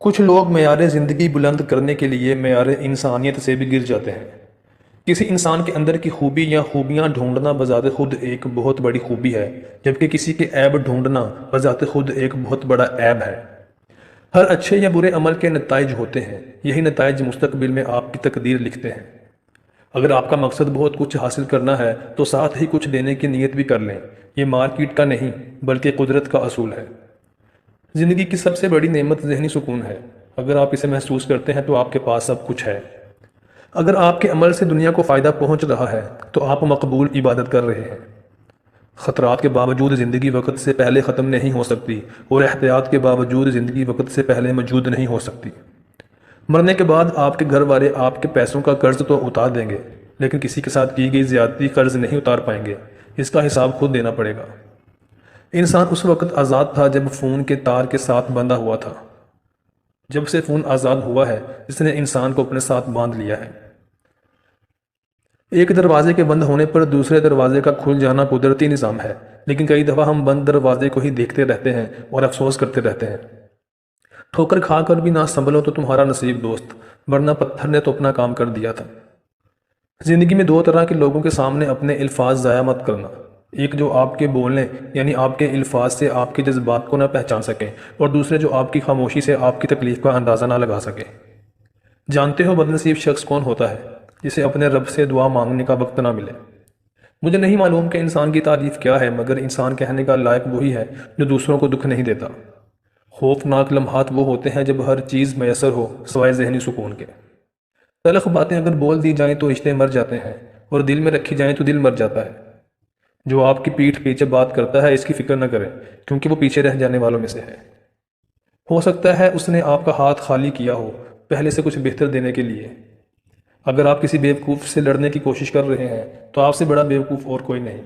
کچھ لوگ معیار زندگی بلند کرنے کے لیے معیار انسانیت سے بھی گر جاتے ہیں۔ کسی انسان کے اندر کی خوبی یا خوبیاں ڈھونڈنا بذات خود ایک بہت بڑی خوبی ہے، جبکہ کسی کے عیب ڈھونڈنا بذات خود ایک بہت بڑا عیب ہے۔ ہر اچھے یا برے عمل کے نتائج ہوتے ہیں، یہی نتائج مستقبل میں آپ کی تقدیر لکھتے ہیں۔ اگر آپ کا مقصد بہت کچھ حاصل کرنا ہے تو ساتھ ہی کچھ دینے کی نیت بھی کر لیں۔ یہ مارکیٹ کا نہیں بلکہ قدرت کا اصول ہے۔ زندگی کی سب سے بڑی نعمت ذہنی سکون ہے۔ اگر آپ اسے محسوس کرتے ہیں تو آپ کے پاس سب کچھ ہے۔ اگر آپ کے عمل سے دنیا کو فائدہ پہنچ رہا ہے تو آپ مقبول عبادت کر رہے ہیں۔ خطرات کے باوجود زندگی وقت سے پہلے ختم نہیں ہو سکتی، اور احتیاط کے باوجود زندگی وقت سے پہلے موجود نہیں ہو سکتی۔ مرنے کے بعد آپ کے گھر والے آپ کے پیسوں کا قرض تو اتار دیں گے، لیکن کسی کے ساتھ کی گئی زیادتی قرض نہیں اتار پائیں گے۔ اس کا حساب خود دینا پڑے گا۔ انسان اس وقت آزاد تھا جب فون کے تار کے ساتھ بندھا ہوا تھا۔ جب سے فون آزاد ہوا ہے، اس نے انسان کو اپنے ساتھ باندھ لیا ہے۔ ایک دروازے کے بند ہونے پر دوسرے دروازے کا کھل جانا قدرتی نظام ہے، لیکن کئی دفعہ ہم بند دروازے کو ہی دیکھتے رہتے ہیں اور افسوس کرتے رہتے ہیں۔ ٹھوکر کھا کر بھی نہ سنبھلو تو تمہارا نصیب دوست، ورنہ پتھر نے تو اپنا کام کر دیا تھا۔ زندگی میں دو طرح کے لوگوں کے سامنے اپنے الفاظ ضائع مت کرنا۔ ایک جو آپ کے بولنے یعنی آپ کے الفاظ سے آپ کے جذبات کو نہ پہچان سکیں، اور دوسرے جو آپ کی خاموشی سے آپ کی تکلیف کا اندازہ نہ لگا سکیں۔ جانتے ہو بدنصیب شخص کون ہوتا ہے؟ جسے اپنے رب سے دعا مانگنے کا وقت نہ ملے۔ مجھے نہیں معلوم کہ انسان کی تعریف کیا ہے، مگر انسان کہنے کا لائق وہی ہے جو دوسروں کو دکھ نہیں دیتا۔ خوفناک لمحات وہ ہوتے ہیں جب ہر چیز میسر ہو سوائے ذہنی سکون کے۔ تلخ باتیں اگر بول دی جائیں تو رشتے مر جاتے ہیں، اور دل میں رکھی جائیں تو دل مر جاتا ہے۔ جو آپ کی پیٹھ پیچھے بات کرتا ہے اس کی فکر نہ کریں، کیونکہ وہ پیچھے رہ جانے والوں میں سے ہے۔ ہو سکتا ہے اس نے آپ کا ہاتھ خالی کیا ہو پہلے سے کچھ بہتر دینے کے لیے۔ اگر آپ کسی بیوقوف سے لڑنے کی کوشش کر رہے ہیں تو آپ سے بڑا بیوقوف اور کوئی نہیں۔